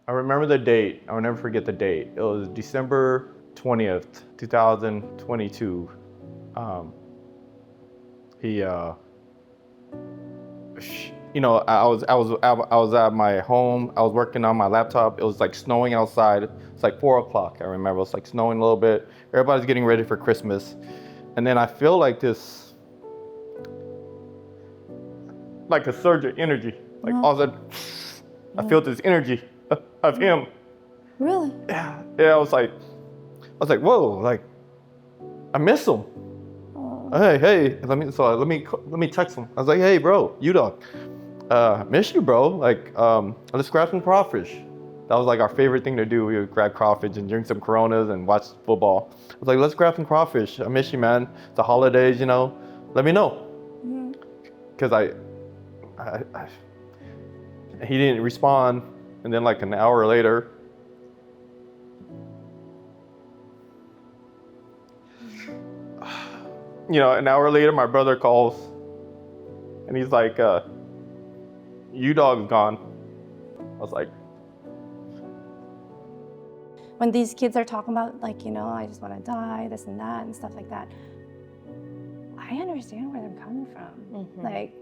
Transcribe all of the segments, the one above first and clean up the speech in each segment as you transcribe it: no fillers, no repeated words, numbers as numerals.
I remember the date. I'll never forget the date. It was December 20th, 2022. He, I was at my home. I was working on my laptop. It was like snowing outside. It's like 4 o'clock. I remember it was like snowing a little bit. Everybody's getting ready for Christmas, and then I feel like this, like a surge of energy. Like all of a sudden, I feel this energy of him. Really? Yeah. I was like, whoa, like I miss him. Hey, let me text him. I was like, hey, bro, U-Dog, miss you, bro. Like, let's grab some crawfish. That was like our favorite thing to do. We would grab crawfish and drink some Coronas and watch football. I was like, let's grab some crawfish. I miss you, man. It's the holidays, Let me know. Because he didn't respond, and then like an hour later, my brother calls, and he's like, U-Dog's gone. I was like, when these kids are talking about like, I just want to die, this and that and stuff like that, I understand where they're coming from. Like,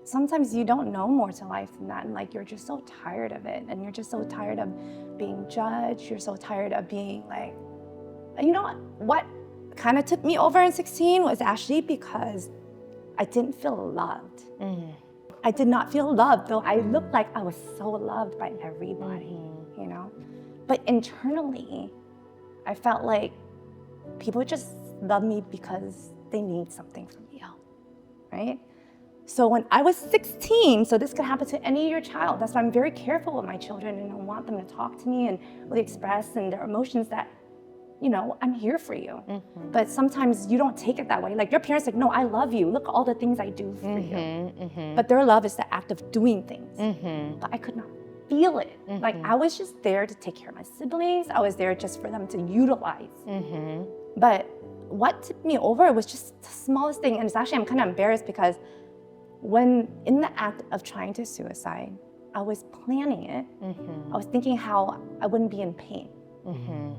sometimes you don't know more to life than that, and like you're just so tired of it, and you're just so tired of being judged. You're so tired of being like, what kind of took me over in 16 was actually because I didn't feel loved. I did not feel loved, though I looked like I was so loved by everybody, But internally, I felt like people just love me because they need something from me, right? So when I was 16, so this could happen to any of your child. That's why I'm very careful with my children, and I want them to talk to me and really express and their emotions that, I'm here for you. But sometimes you don't take it that way. Like your parents like, no, I love you. Look at all the things I do for you. But their love is the act of doing things. But I could not feel it. Like I was just there to take care of my siblings. I was there just for them to utilize. But what tipped me over was just the smallest thing. And it's actually, I'm kind of embarrassed because when in the act of trying to suicide, I was planning it. I was thinking how I wouldn't be in pain.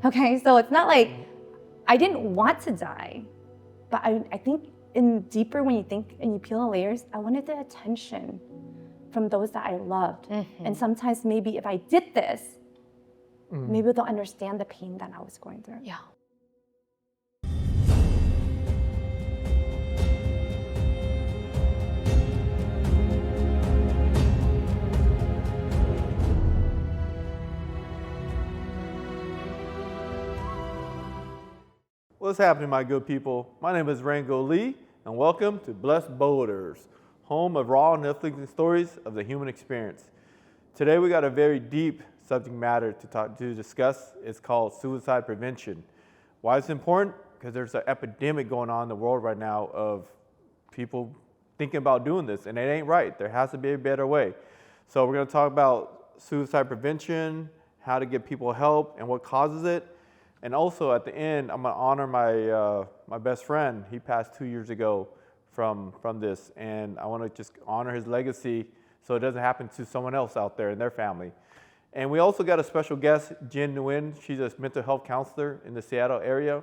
Okay, so it's not like I didn't want to die, but I think in deeper when you think and you peel the layers, I wanted the attention from those that I loved. And sometimes maybe if I did this, maybe they'll understand the pain that I was going through. Yeah. what's happening, my good people? My name is Rango Lee, and welcome to Blessed Boulders, home of raw and uplifting stories of the human experience. Today we got a very deep subject matter to discuss. It's called suicide prevention. Why it's important? Because there's an epidemic going on in the world right now of people thinking about doing this, and it ain't right. There has to be a better way. So we're going to talk about suicide prevention, how to get people help, and what causes it. And also at the end, I'm going to honor my best friend. He passed 2 years ago from this, and I want to just honor his legacy so it doesn't happen to someone else out there in their family. And we also got a special guest, Jenn Nguyen. She's a mental health counselor in the Seattle area.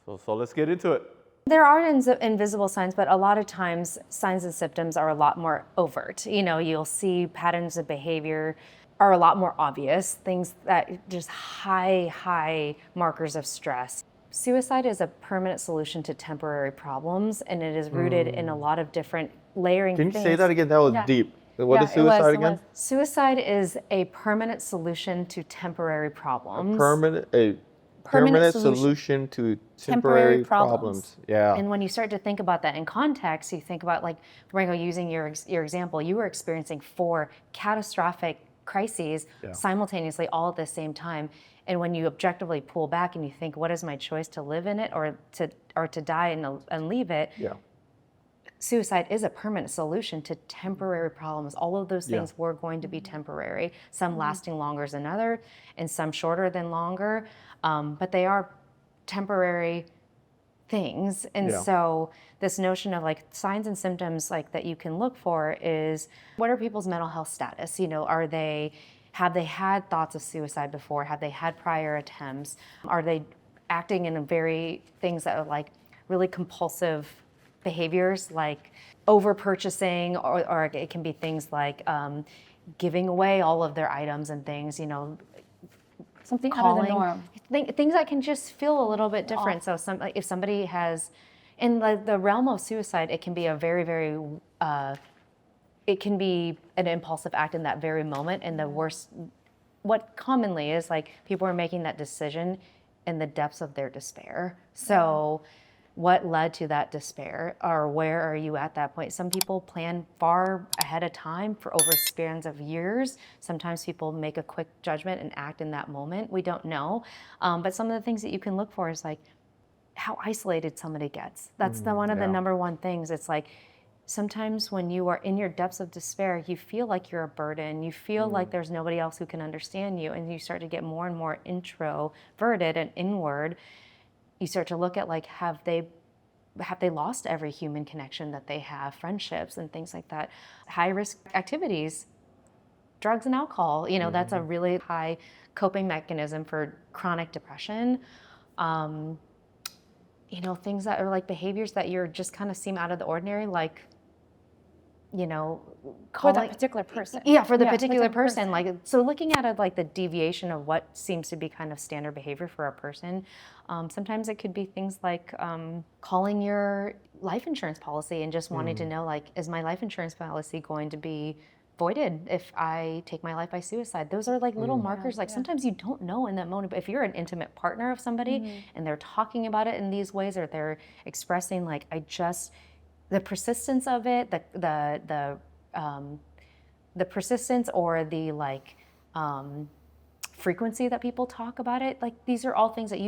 So let's get into it. There are invisible signs, but a lot of times signs and symptoms are a lot more overt. You know, you'll see patterns of behavior are a lot more obvious, things that just high markers of stress. Suicide is a permanent solution to temporary problems, and it is rooted in a lot of different layering things. Can you say that again? That was deep. What is suicide again? Suicide is a permanent solution to temporary problems. A permanent solution to temporary problems. Yeah. And when you start to think about that in context, you think about, like, Rango, using your example, you were experiencing 4 catastrophic crises simultaneously all at the same time. And when you objectively pull back and you think, what is my choice, to live in it or to die and leave it? Yeah. Suicide is a permanent solution to temporary problems. All of those things were going to be temporary, some lasting longer than others, and some shorter than longer. But they are temporary things. And so this notion of, like, signs and symptoms, like, that you can look for is, what are people's mental health status? You know, Have they had thoughts of suicide before? Have they had prior attempts? Are they acting in things that are like really compulsive behaviors, like over purchasing, or it can be things like giving away all of their items and things, Something out of the calling, norm. things that can just feel a little bit different. So if somebody has, in the realm of suicide, it can be a very, very, it can be an impulsive act in that very moment. And the worst, what commonly is like people are making that decision in the depths of their despair. So what led to that despair, or where are you at that point? Some people plan far ahead of time for over spans of years. Sometimes people make a quick judgment and act in that moment. We don't know. But some of the things that you can look for is like how isolated somebody gets. That's one of the number one things. It's like sometimes when you are in your depths of despair, you feel like you're a burden. You feel like there's nobody else who can understand you. And you start to get more and more introverted and inward. You start to look at like, have they lost every human connection that they have, friendships and things like that. High risk activities, drugs and alcohol, that's a really high coping mechanism for chronic depression. Things that are like behaviors that you're just kind of seem out of the ordinary, like, For that particular person. Yeah, for the particular person. Like, so looking at it like the deviation of what seems to be kind of standard behavior for a person, sometimes it could be things like calling your life insurance policy and just wanting to know, like, is my life insurance policy going to be voided if I take my life by suicide? Those are like little markers. Like sometimes you don't know in that moment, but if you're an intimate partner of somebody and they're talking about it in these ways, or they're expressing like, the persistence of it, the persistence or the frequency that people talk about it, like these are all things that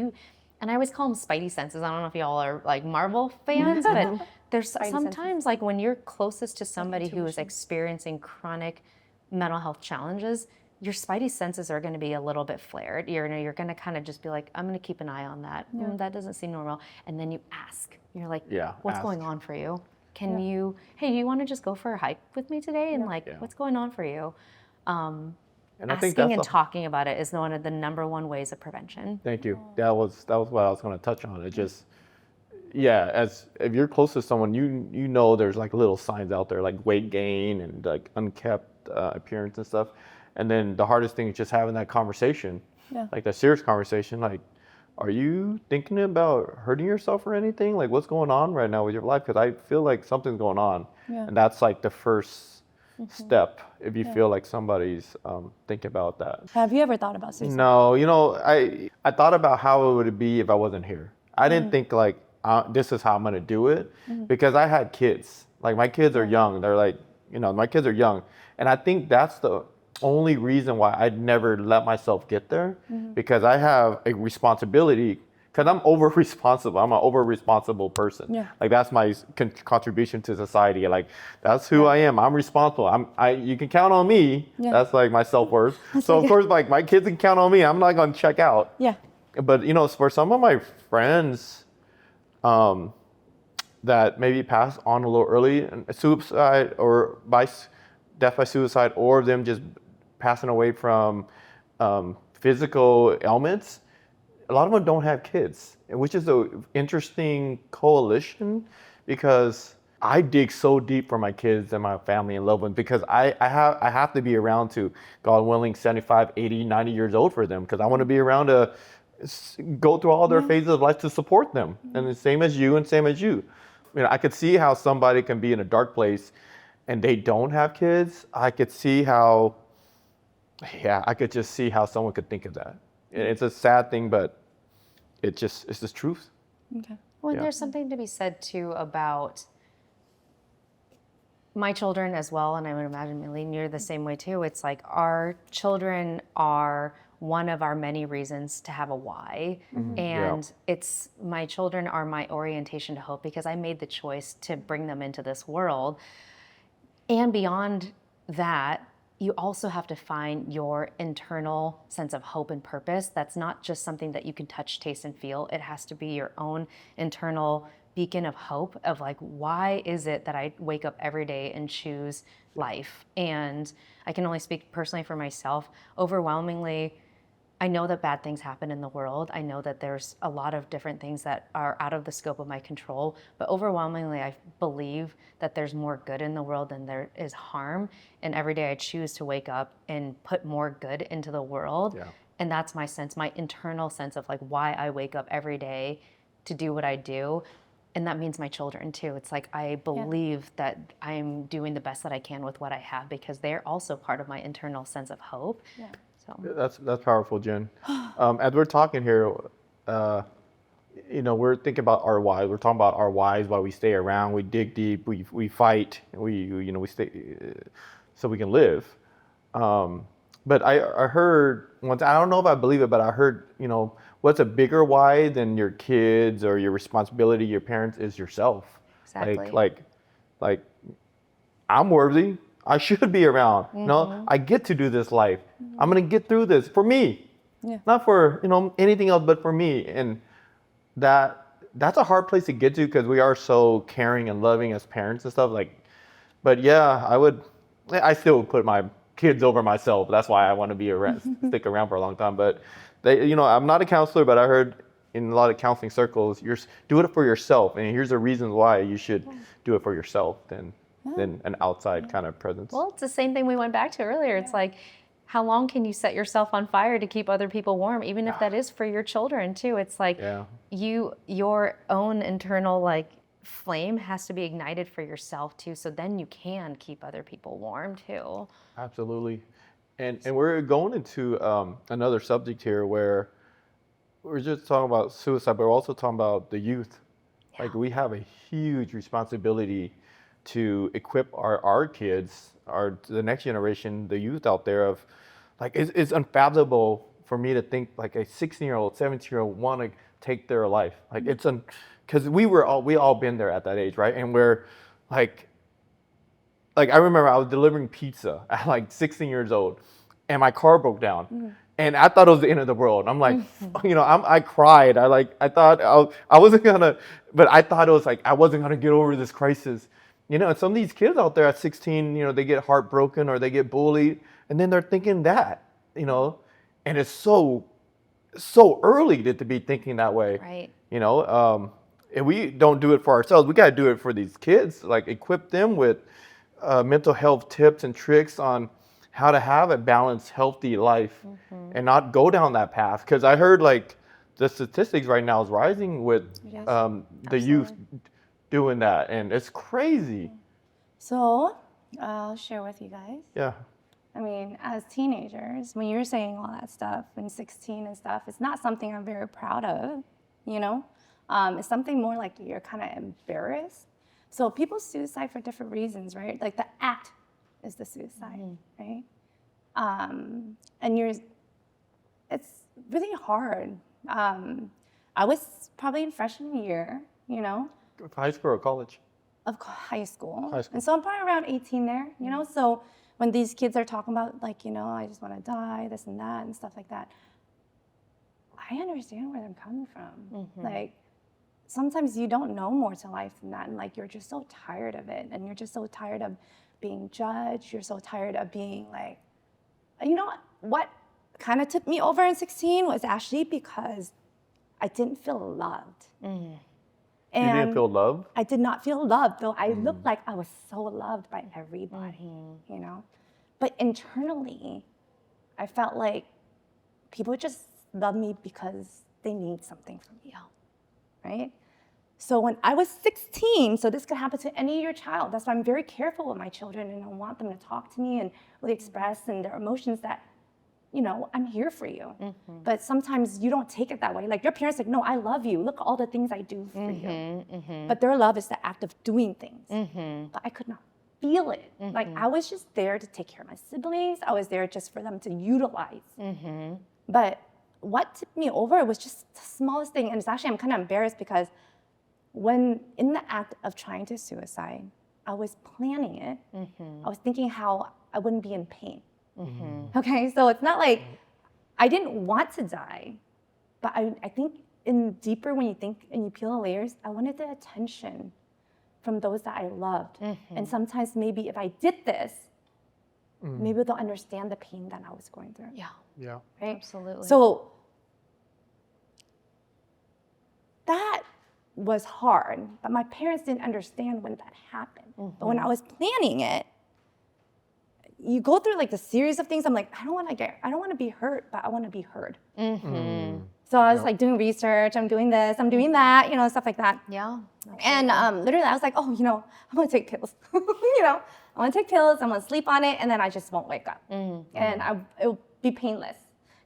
and I always call them spidey senses. I don't know if y'all are like Marvel fans, but there's sometimes like when you're closest to somebody who is experiencing chronic mental health challenges, your spidey senses are going to be a little bit flared. You're going to kind of just be like, I'm going to keep an eye on that. That doesn't seem normal. And then you ask. You're like, what's going on for you? Hey, do you want to just go for a hike with me today? And what's going on for you? And I think asking and talking about it is one of the number one ways of prevention. Thank you. That was what I was going to touch on. It just, as if you're close to someone, there's like little signs out there, like weight gain and like unkept appearance and stuff. And then the hardest thing is just having that conversation, like that serious conversation, like, are you thinking about hurting yourself or anything? Like, what's going on right now with your life? Because I feel like something's going on. And that's like the first step if you feel like somebody's thinking about that. Have you ever thought about suicide? No, I thought about how it would be if I wasn't here. I didn't think like, this is how I'm going to do it, because I had kids. Like, my kids are young. They're like, my kids are young. And I think that's the only reason why I'd never let myself get there, because I have a responsibility, because I'm over-responsible. I'm an over-responsible person. Like, that's my contribution to society. Like, that's who I am. I'm responsible. You can count on me. That's like my self-worth. So of course, like, my kids can count on me. I'm not going to check out. But for some of my friends that maybe passed on a little early, suicide or death by suicide, or them just passing away from physical ailments, a lot of them don't have kids, which is an interesting coalition, because I dig so deep for my kids and my family and loved ones, because I have to be around to, God willing, 75, 80, 90 years old for them, because I want to be around to go through all their phases of life to support them. And the same as you and same as you. I could see how somebody can be in a dark place and they don't have kids. I could see how, I could just see how someone could think of that. It's a sad thing, but it's the truth. Okay. Well, there's something to be said too about my children as well, and I would imagine, Milene, you're the same way too. It's like our children are one of our many reasons to have a why. And it's, my children are my orientation to hope, because I made the choice to bring them into this world. And beyond that, you also have to find your internal sense of hope and purpose. That's not just something that you can touch, taste, and feel. It has to be your own internal beacon of hope of like, why is it that I wake up every day and choose life? And I can only speak personally for myself. Overwhelmingly, I know that bad things happen in the world. I know that there's a lot of different things that are out of the scope of my control, but overwhelmingly, I believe that there's more good in the world than there is harm. And every day I choose to wake up and put more good into the world. Yeah. And that's my sense, my internal sense of like why I wake up every day to do what I do. And that means my children too. It's like I believe that I'm doing the best that I can with what I have because they're also part of my internal sense of hope. Yeah. That's powerful, Jen. As we're talking here, we're thinking about our whys. We're talking about our whys, why we stay around, we dig deep, we fight, we stay so we can live. But I heard once, I don't know if I believe it, but I heard, what's a bigger why than your kids or your responsibility, your parents, is yourself. Exactly. Like I'm worthy. I should be around. I get to do this life. I'm gonna get through this for me, not for anything else, but for me. And that's a hard place to get to because we are so caring and loving as parents and stuff. But yeah, I still would put my kids over myself. That's why I want to be stick around for a long time. But I'm not a counselor, but I heard in a lot of counseling circles, do it for yourself, and here's the reasons why you should do it for yourself than an outside kind of presence. Well, it's the same thing we went back to earlier. It's like, how long can you set yourself on fire to keep other people warm, even if that is for your children too? It's like your own internal flame has to be ignited for yourself too, so then you can keep other people warm too. Absolutely. And we're going into another subject here where we're just talking about suicide, but we're also talking about the youth. Yeah. Like we have a huge responsibility to equip our kids, the next generation, the youth out there of, it's unfathomable for me to think like a 16-year-old, 17-year-old want to take their life. Like it's because we all been there at that age, right? And we're like I remember I was delivering pizza at 16 years old, and my car broke down. Mm-hmm. And I thought it was the end of the world. I'm like, I cried. I thought I wasn't gonna, but I thought it was I wasn't gonna get over this crisis. And some of these kids out there at 16, they get heartbroken or they get bullied, and then they're thinking that, and it's so early to be thinking that way. Right. And we don't do it for ourselves. We got to do it for these kids, equip them with mental health tips and tricks on how to have a balanced, healthy life and not go down that path. Because I heard the statistics right now is rising with the youth doing that, and it's crazy. So I'll share with you guys. Yeah. I mean, as teenagers, when you're saying all that stuff, when 16 and stuff, it's not something I'm very proud of, It's something more like you're kind of embarrassed. So people suicide for different reasons, right? Like the act is the suicide, right? And it's really hard. I was probably in freshman year, High school or college? Of high school. High school. And so I'm probably around 18 there, So when these kids are talking about I just want to die, this and that and stuff like that, I understand where they're coming from. Sometimes you don't know more to life than that. And you're just so tired of it. And you're just so tired of being judged. You're so tired of being what kind of tipped me over in 16 was actually because I didn't feel loved. And you didn't feel loved? I did not feel loved, though I looked like I was so loved by everybody, But internally, I felt like people just love me because they need something from me, right? So when I was 16, so this could happen to any of your child. That's why I'm very careful with my children, and I want them to talk to me and really express and their emotions that, I'm here for you. But sometimes you don't take it that way. Your parents no, I love you. Look at all the things I do for you. But their love is the act of doing things. But I could not feel it. I was just there to take care of my siblings. I was there just for them to utilize. But what tipped me over was just the smallest thing. And it's actually, I'm kind of embarrassed because when in the act of trying to suicide, I was planning it. I was thinking how I wouldn't be in pain. Okay, so it's not like I didn't want to die, but I think in deeper, when you think and you peel the layers, I wanted the attention from those that I loved. And sometimes maybe if I did this, maybe they'll understand the pain that I was going through. Yeah. Yeah. Right? Absolutely. So that was hard, but my parents didn't understand when that happened. But when I was planning it, you go through like the series of things. I'm like, I don't want to be hurt, but I want to be heard. So I was like doing research. I'm doing this. I'm doing that. Stuff like that. Yeah. And literally, I was like, oh, I'm gonna take pills. I want to take pills. I'm gonna sleep on it, and then I just won't wake up. And it'll be painless.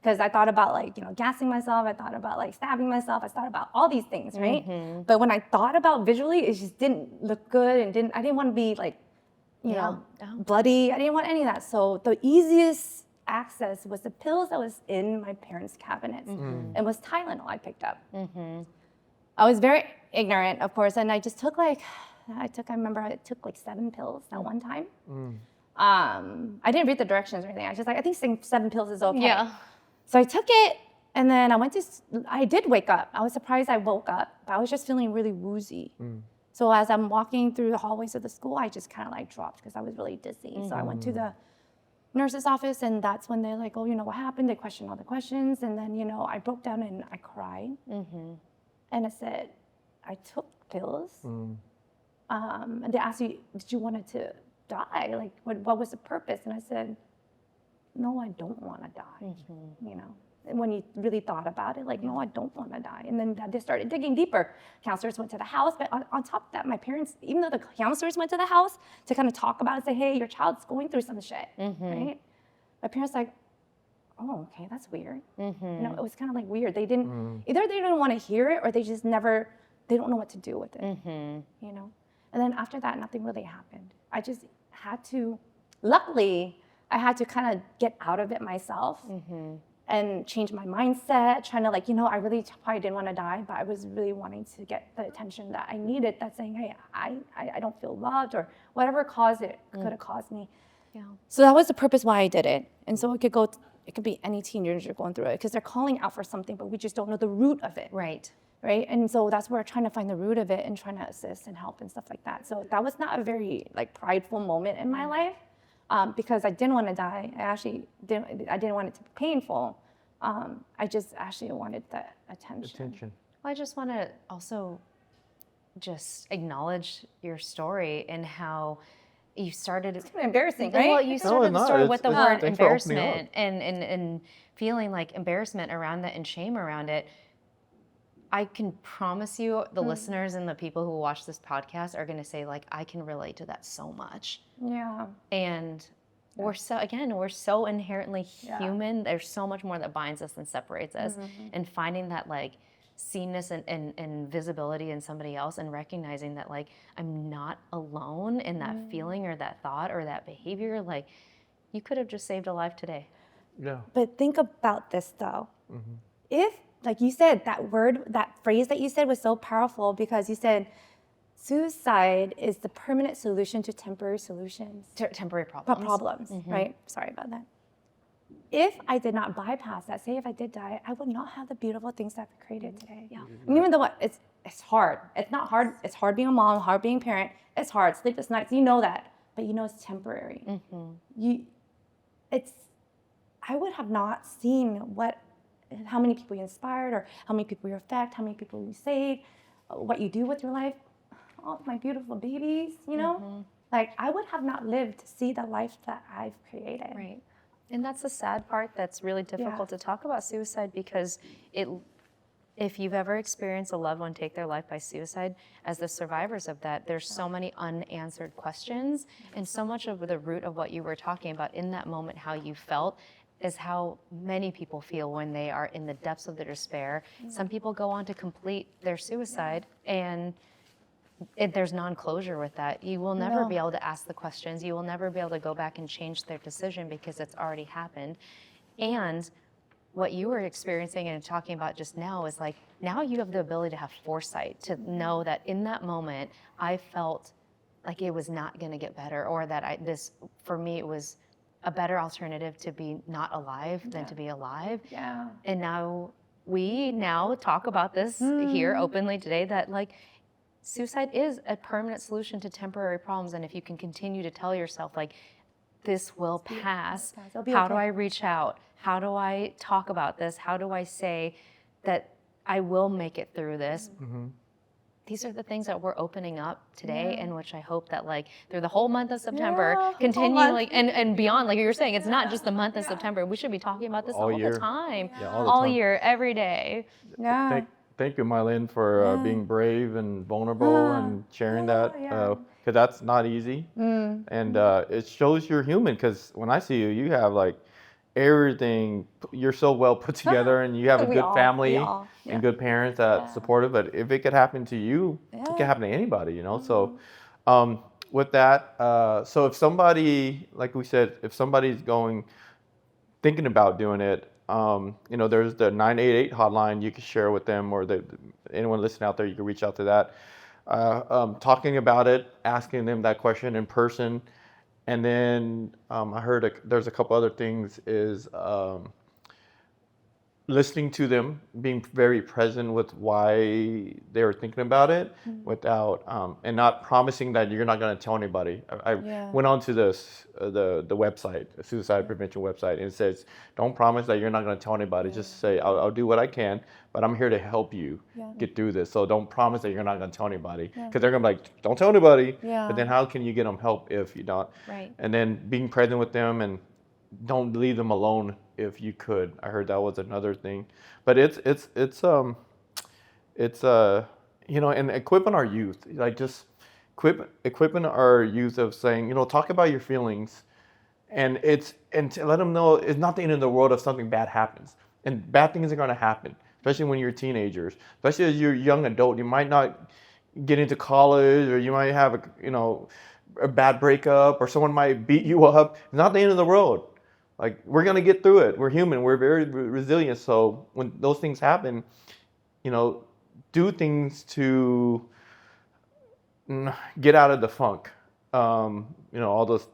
Because I thought about gassing myself. I thought about stabbing myself. I thought about all these things, right? But when I thought about visually, it just didn't look good, and I didn't want to be bloody. I didn't want any of that. So the easiest access was the pills that was in my parents' cabinets. It was Tylenol I picked up. I was very ignorant, of course, and I just took I remember I took 7 pills at one time. I didn't read the directions or anything. I was just I think 7 pills is okay. Yeah. So I took it, and then I did wake up. I was surprised I woke up, but I was just feeling really woozy. So as I'm walking through the hallways of the school, I just kind of dropped because I was really dizzy. So I went to the nurse's office, and that's when they're like, oh, what happened? They questioned all the questions, and then, I broke down and I cried. And I said, I took pills. And they asked me, did you want it to die? What was the purpose? And I said, no, I don't want to die. And when you really thought about it, no, I don't want to die. And then they started digging deeper. Counselors went to the house, but on top of that, my parents, even though the counselors went to the house to kind of talk about it, say, hey, your child's going through some shit, right? My parents oh, okay, that's weird. It was kind of weird. They didn't, either they didn't want to hear it, or they just they don't know what to do with it, And then after that, nothing really happened. I just had to, luckily, I had to kind of get out of it myself and change my mindset, trying to I really probably didn't want to die, but I was really wanting to get the attention that I needed, that's saying, hey, I don't feel loved, or whatever cause it could have caused me. Yeah. So that was the purpose why I did it. And so it could be any teenager going through it, because they're calling out for something, but we just don't know the root of it. Right. Right. And so that's where we're trying to find the root of it and trying to assist and help and stuff like that. So that was not a very prideful moment in my life. Because I didn't want to die. I didn't want it to be painful. I just actually wanted the attention. Well, I just want to also just acknowledge your story and how you started. It's kind of embarrassing, right? Well, you started the story with the word thanks for opening embarrassment and feeling embarrassment around that and shame around it. I can promise you the listeners and the people who watch this podcast are going to say, I can relate to that so much. Yeah. And we're so inherently human. There's so much more that binds us than separates us. And finding that seenness and visibility in somebody else, and recognizing that I'm not alone in that feeling or that thought or that behavior. You could have just saved a life today. Yeah. But think about this though. If, like you said, that phrase that you said was so powerful, because you said suicide is the permanent solution to temporary solutions. Temporary problems. Right? Sorry about that. If I did not bypass that, say if I did die, I would not have the beautiful things that I've created today. Yeah. And even though it's hard. It's not hard. It's hard being a mom, hard being a parent. It's hard. Sleepless nights. You know that. But it's temporary. I would have not seen how many people you inspired, or how many people you affect, how many people you save, what you do with your life. All my beautiful babies, I would have not lived to see the life that I've created. Right. And that's the sad part that's really difficult to talk about suicide, because if you've ever experienced a loved one take their life by suicide, as the survivors of that, there's so many unanswered questions, and so much of the root of what you were talking about in that moment, how you felt, is how many people feel when they are in the depths of their despair. Some people go on to complete their suicide, and there's non-closure with that. You will never be able to ask the questions. You will never be able to go back and change their decision, because it's already happened. And what you were experiencing and talking about just now is now you have the ability to have foresight, to know that in that moment, I felt like it was not going to get better, or that for me, it was a better alternative to be not alive than to be alive. Yeah. And now we now talk about this here openly today, that like suicide is a permanent solution to temporary problems. And if you can continue to tell yourself like, this will pass, how do I reach out? How do I talk about this? How do I say that I will make it through this? These are the things that we're opening up today, and which I hope that like through the whole month of September, continually and beyond, like you were saying, it's not just the month of September. We should be talking about this all the time, all year, every day. Yeah. Thank you, Mylene, for being brave and vulnerable and sharing that, because that's not easy. And it shows you're human, because when I see you, you have like everything, you're so well put together, and you have a good family and good parents that support it. But if it could happen to you, it could happen to anybody, you know? So with that, so if somebody, like we said, if somebody's thinking about doing it, you know, there's the 988 hotline you can share with them, or anyone listening out there, you can reach out to that. Talking about it, asking them that question in person. And then I heard there's a couple other things, is listening to them, being very present with why they were thinking about it, without and not promising that you're not going to tell anybody. I went on to the website, the suicide prevention website, and it says, don't promise that you're not going to tell anybody. Just say, I'll do what I can, but I'm here to help you get through this. So don't promise that you're not going to tell anybody, because they're going to be like, don't tell anybody. But then how can you get them help if you don't? And then being present with them, and don't leave them alone if you could. I heard that was another thing. But it's you know, and equipping our youth, like just equipping our youth of saying, you know, talk about your feelings, and to let them know it's not the end of the world if something bad happens. And bad things are going to happen, especially when you're teenagers, especially as you're a young adult. You might not get into college, or you might have a bad breakup, or someone might beat you up. It's not the end of the world. Like, we're going to get through it. We're human. We're very resilient. So when those things happen, you know, do things to get out of the funk. You know, all those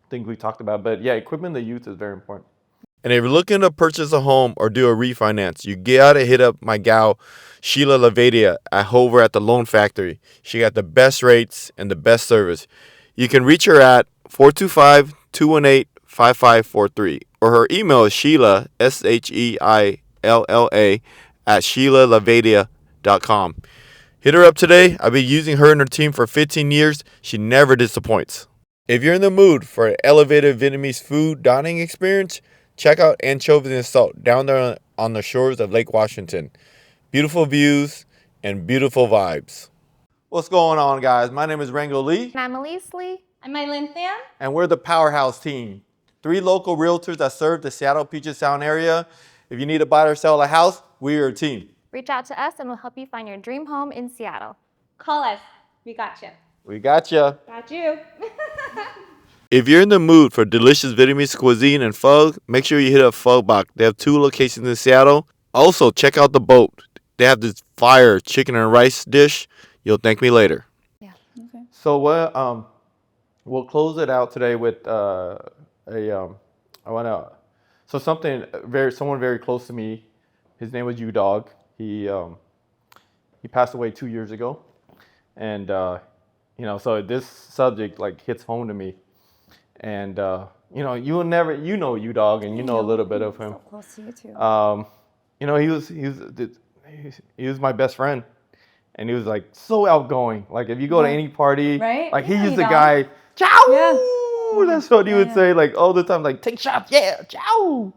things we talked about. But yeah, equipping the youth is very important. And if you're looking to purchase a home or do a refinance, you gotta hit up my gal, Sheila Lavadia, over at the Loan Factory. She got the best rates and the best service. You can reach her at 425-218-5543, or her email is Sheila, Sheilla, at SheilaLavadia.com. Hit her up today. I've been using her and her team for 15 years. She never disappoints. If you're in the mood for an elevated Vietnamese food dining experience, check out Anchovies and Salt down there on the shores of Lake Washington. Beautiful views and beautiful vibes. What's going on, guys? My name is Rango Lee. And I'm Elise Lee. I'm Mylene Tham. And we're the Powerhouse Team. 3 local realtors that serve the Seattle Puget Sound area. If you need to buy or sell a house, we are a team. Reach out to us and we'll help you find your dream home in Seattle. Call us. We got you. We got you. Got you. If you're in the mood for delicious Vietnamese cuisine and pho, make sure you hit up Pho Bach. They have 2 locations in Seattle. Also, check out The Boat. They have this fire chicken and rice dish. You'll thank me later. Yeah. Okay. So we'll close it out today with someone very close to me. His name was U-Dog. He passed away 2 years ago, and you know, so this subject like hits home to me. And you know, you know U-Dog, and you know a little bit of him. So close to you too. You know, he was my best friend, and he was like so outgoing. Like if you go to any party, Right? like he Yeah, used the U-Dog. guy, ciao. Yeah. That's what he would say, like all the time, like take shots, yeah, ciao.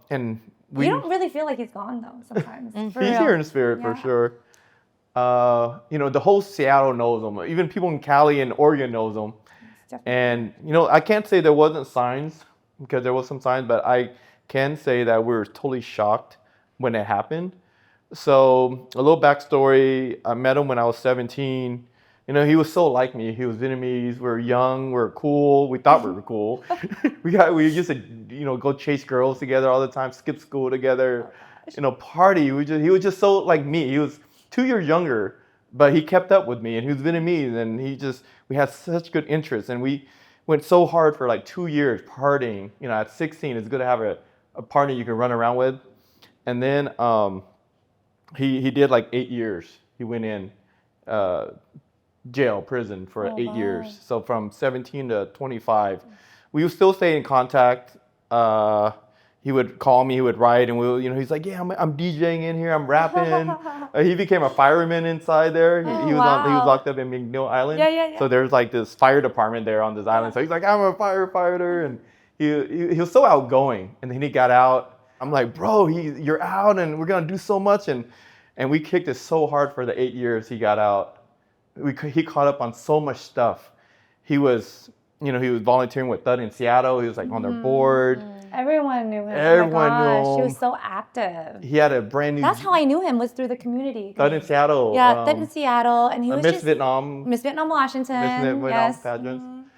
And You don't really feel like he's gone though sometimes. For he's real. here in spirit for sure. You know, the whole Seattle knows him. Even people in Cali and Oregon knows him. Definitely. And, you know, I can't say there wasn't signs, because there was some signs, but I can say that we were totally shocked when it happened. So a little backstory, I met him when I was 17. You know, he was so like me. He was Vietnamese. We were young. We were cool. We thought we were cool. we used to, you know, go chase girls together all the time, skip school together, you know, party. He was just so like me. He was 2 years younger, but he kept up with me, and he was Vietnamese, and we had such good interests, and we went so hard for like 2 years partying. You know, at 16, it's good to have a partner you can run around with. And then he did like 8 years. He went in prison for 8 years. So from 17 to 25, we would still stay in contact. He would call me, he would write, and he's like, yeah, I'm DJing in here, I'm rapping. He became a fireman inside there. He was locked up in McNeil Island. Yeah. So there's like this fire department there on this island. So he's like, I'm a firefighter, and he was so outgoing. And then he got out. I'm like, bro, you're out, and we're gonna do so much, and we kicked it so hard for the 8 years he got out. He caught up on so much stuff. He was volunteering with Thud in Seattle. He was like on their board. Everyone knew him. Everyone knew him. He was so active. He had a brand new. That's how I knew him, was through the community. Thud in Seattle. Yeah, Thud in Seattle, and he was Miss Vietnam. Miss Vietnam, Washington. Miss Vietnam yes. pageants.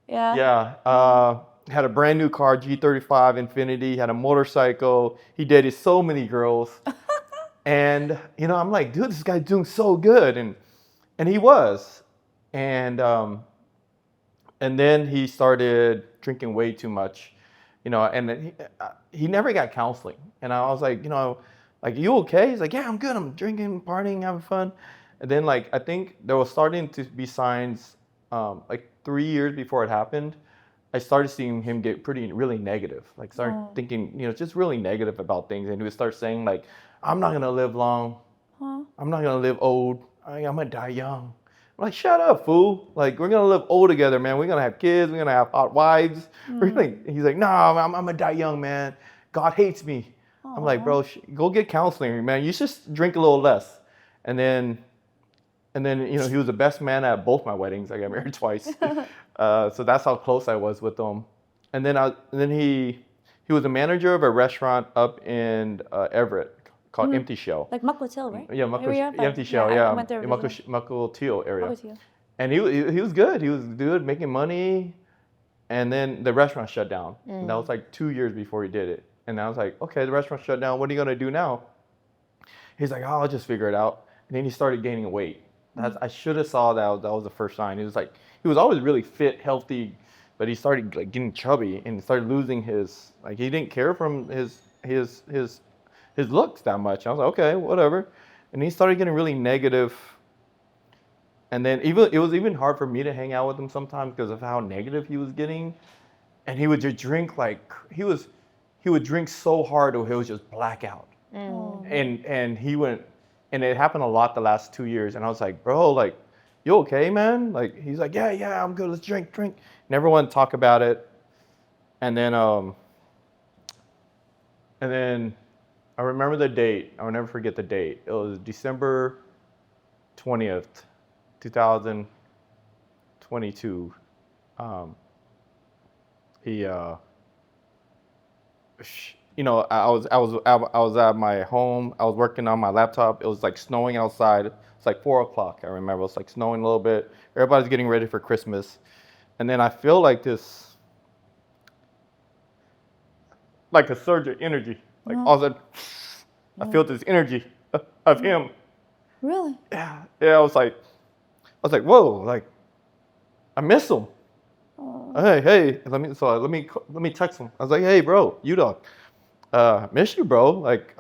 Yeah. Yeah. Had a brand new car, G35 Infinity. Had a motorcycle. He dated so many girls. And I'm like, dude, this guy's doing so good, and he was, and then he started drinking way too much, and he never got counseling. And I was like, like, you okay? He's like, yeah, I'm good. I'm drinking, partying, having fun. And then I think there was starting to be signs, 3 years before it happened, I started seeing him get really negative. Like started thinking, just really negative about things. And he would start saying like, I'm not gonna live long. I'm not gonna live old. I'm gonna die young. I'm like, shut up, fool. Like, we're gonna live old together, man. We're gonna have kids. We're gonna have hot wives. He's like, nah, I'm gonna die young, man. God hates me. I'm like, bro, go get counseling, man. You should drink a little less. And then, he was the best man at both my weddings. I got married twice. So that's how close I was with him. And then he was a manager of a restaurant up in Everett called Empty Shell. Like Muckletail, right? Yeah, Empty Shell, I went there. Muckletail area. And he was good. He was good, making money. And then the restaurant shut down. And that was like 2 years before he did it. And I was like, okay, the restaurant shut down. What are you going to do now? He's like, I'll just figure it out. And then he started gaining weight. I should have saw that. That was the first sign. He was always really fit, healthy, but he started like getting chubby and started losing his, like, he didn't care from his looks that much. I was like, okay, whatever. And he started getting really negative. And then it was even hard for me to hang out with him sometimes because of how negative he was getting. And he would just drink he would drink so hard or he was just blackout. And he went, and it happened a lot the last 2 years. And I was like, bro, like, you okay, man? Like, he's like, yeah, I'm good. Let's drink. Never want to talk about it. And then I remember the date. I will never forget the date. It was December 20th, 2022. I was at my home. I was working on my laptop. It was like snowing outside. It's like 4 o'clock. I remember it was like snowing a little bit. Everybody's getting ready for Christmas, and then I feel like this, like a surge of energy. Like all of a sudden, I feel this energy of him. Really? Yeah. I was like, whoa, like, I miss him. Hey, let me text him. I was like, hey, bro, dog, miss you, bro. Like,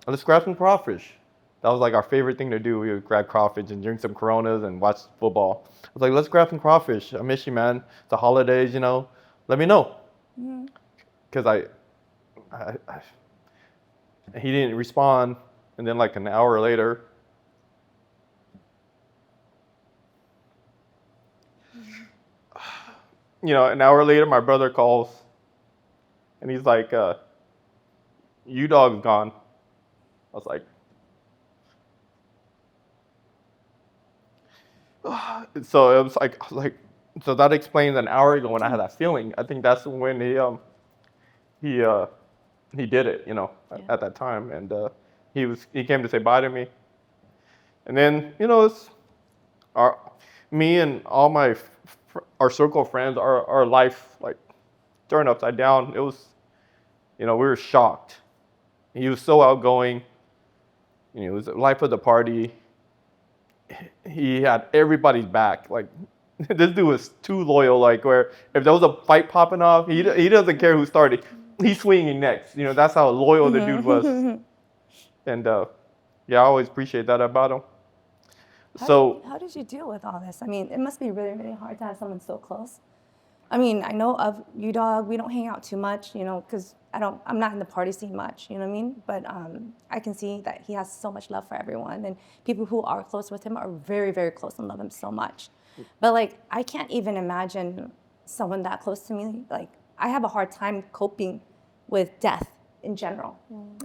let's grab some crawfish. That was like our favorite thing to do. We would grab crawfish and drink some Coronas and watch football. I was like, let's grab some crawfish. I miss you, man. It's the holidays, Let me know. Because he didn't respond, and then like an hour later, an hour later, my brother calls, and he's like, dog's gone. I was like, so it was like, so that explains an hour ago when I had that feeling. I think that's when he did it, at that time, and he came to say bye to me, and then it's me and all our circle of friends, our life like turned upside down. It was, we were shocked. He was so outgoing. It was the life of the party. He had everybody's back. Like, this dude was too loyal. Like, where if there was a fight popping off, he doesn't care who started. He's swinging next. That's how loyal the dude was. And yeah, I always appreciate that about him. How did you deal with all this? I mean, it must be really, really hard to have someone so close. I mean, I know of you, dog. We don't hang out too much, you know, because I'm not in the party scene much, you know what I mean? But I can see that he has so much love for everyone, and people who are close with him are very, very close and love him so much. But like, I can't even imagine someone that close to me. Like, I have a hard time coping with death in general.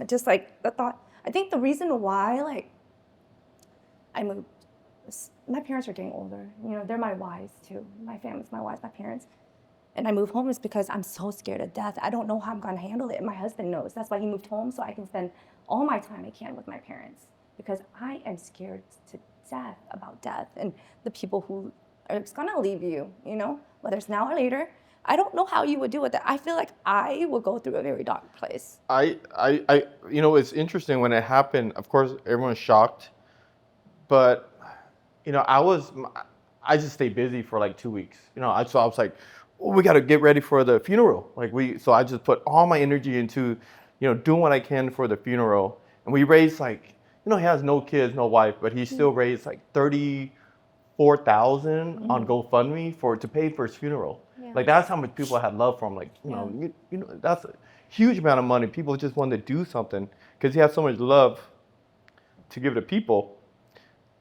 Just like the thought. I think the reason why, like, I moved. My parents are getting older. You know, they're my whys too. My family's my whys, my parents. And I moved home is because I'm so scared of death. I don't know how I'm gonna handle it. And my husband knows. That's why he moved home, so I can spend all my time I can with my parents. Because I am scared to death about death and the people who are gonna leave you, you know, whether it's now or later. I don't know how you would deal with that. I feel like I would go through a very dark place. You know, it's interesting when it happened. Of course, everyone's shocked, but you know, I just stayed busy for like 2 weeks. You know, so I was like, oh, we got to get ready for the funeral. So I just put all my energy into, you know, doing what I can for the funeral. And we raised like, you know, he has no kids, no wife, but he still raised like $34,000 on GoFundMe to pay for his funeral. Yeah. Like that's how much people had love for him. Like, you know, you know, that's a huge amount of money. People just wanted to do something because he had so much love to give to people.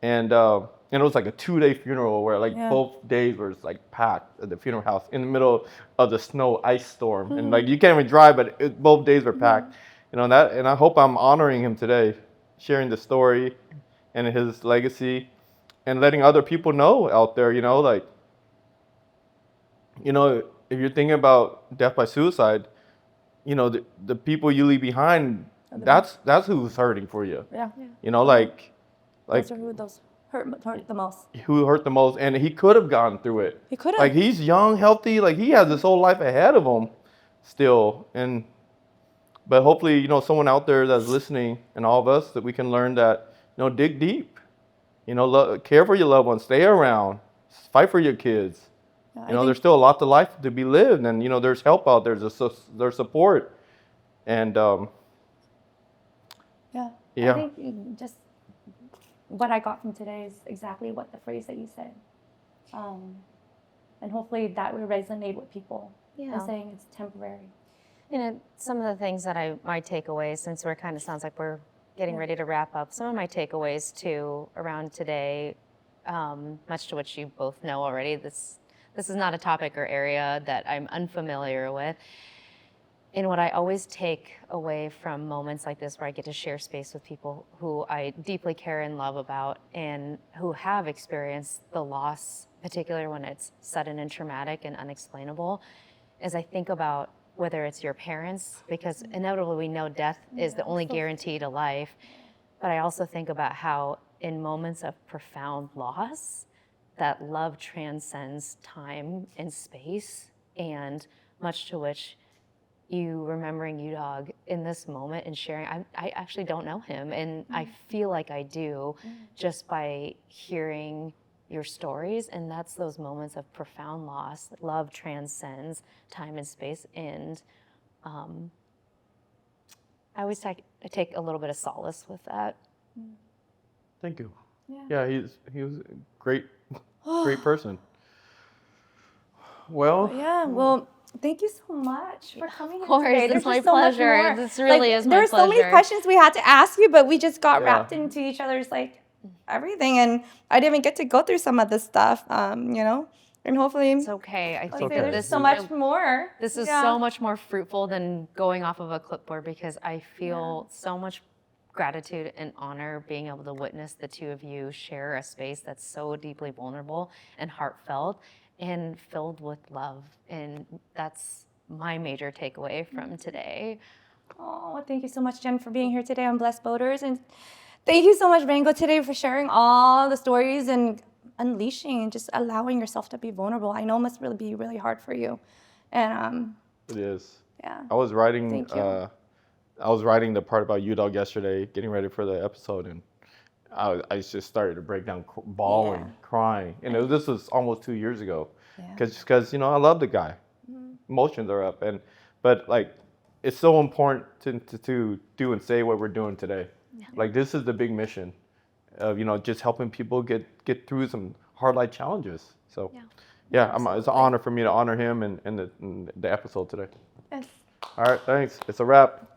And it was like a 2-day funeral where like both days were like packed at the funeral house in the middle of the snow ice storm. And like you can't even drive, but both days were packed. You know, and I hope I'm honoring him today, sharing the story and his legacy and letting other people know out there, you know, like, you know, if you're thinking about death by suicide, you know, the people you leave behind, that's who's hurting for you. Yeah. You know, like Those are who hurt the most. Who hurt the most, and he could have gone through it. He could have. Like he's young, healthy, like he has his whole life ahead of him still. But hopefully, you know, someone out there that's listening and all of us that we can learn that, you know, dig deep. You know, care for your loved ones, stay around, fight for your kids. You know, there's still a lot to life to be lived, and you know, there's help out there, there's support, and I think just what I got from today is exactly what the phrase that you said, and hopefully that will resonate with people. Yeah. Saying it's temporary. You know, some of the things that my takeaways, since we're kind of sounds like we're getting ready to wrap up, some of my takeaways too around today, much to which you both know already, this is not a topic or area that I'm unfamiliar with. And what I always take away from moments like this where I get to share space with people who I deeply care and love about and who have experienced the loss, particularly when it's sudden and traumatic and unexplainable, is I think about whether it's your parents, because inevitably we know death is the only guarantee to life, but I also think about how in moments of profound loss, that love transcends time and space, and much to which you remembering you dog in this moment and sharing, I actually don't know him, and I feel like I do just by hearing your stories, and that's those moments of profound loss. Love transcends time and space, and I always take a little bit of solace with that. Thank you. Yeah, he was a great person. Well, Well, thank you so much for coming. Of course, today. it's There's my just so much pleasure. more. This really is my There's so many pleasure. questions we had to ask you, but we just got wrapped into each other's like everything, and I didn't even get to go through some of this stuff. You know, and hopefully It's okay. I think that there's this so much more. This is so much more fruitful than going off of a clipboard, because I feel so much gratitude and honor being able to witness the two of you share a space that's so deeply vulnerable and heartfelt and filled with love. And that's my major takeaway from today. Oh, thank you so much, Jen, for being here today on Blessed Boaters. And thank you so much, Rango, today for sharing all the stories and unleashing and just allowing yourself to be vulnerable. I know it must really be really hard for you. And it is. yeah. I was writing. Thank you. I was writing the part about U-Dog yesterday, getting ready for the episode, and I just started to break down, bawling, crying. And this was almost 2 years ago, because you know, I love the guy. Emotions are up, but like it's so important to do and say what we're doing today. Like this is the big mission of, just helping people get through some hard life challenges. So it's an honor for me to honor him in the episode today. Yes. All right, thanks. It's a wrap.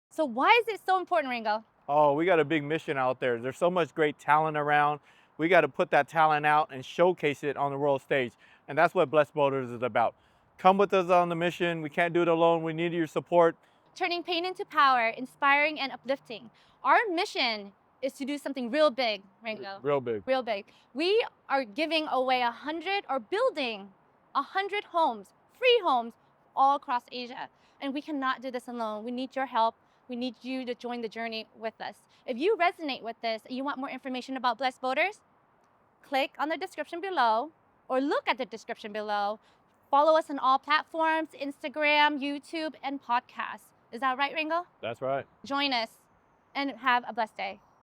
So why is it so important, Ringo? Oh, we got a big mission out there. There's so much great talent around. We got to put that talent out and showcase it on the world stage. And that's what Blessed Boulders is about. Come with us on the mission. We can't do it alone. We need your support. Turning pain into power, inspiring and uplifting. Our mission is to do something real big, Ringo. Real big. Real big. We are giving away 100 or building 100 homes, free homes, all across Asia. And we cannot do this alone. We need your help. We need you to join the journey with us. If you resonate with this and you want more information about Blessed Boaters, click on the description below or look at the description below. Follow us on all platforms, Instagram, YouTube, and podcasts. Is that right, Ringo? That's right. Join us and have a blessed day.